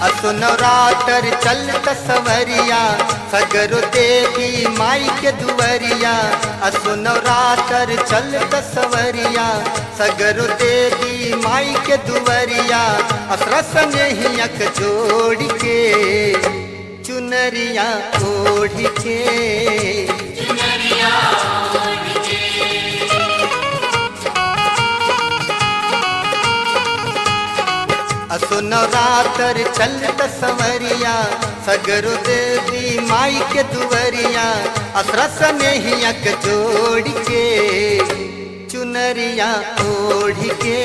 असो नवरात्र चलत सवरिया सगरो देवी माई के दुवरिया। असो नवरात्र चलत सवरिया सगरो देवी माई के दुवरिया। असरस में अक जोड़ के चुनरिया ओढ़ के असो नवरात्र चलत सवरिया सगरो देवी माई के दुवरिया। असरस में अक जोड़ के चुनरिया ओढ़ के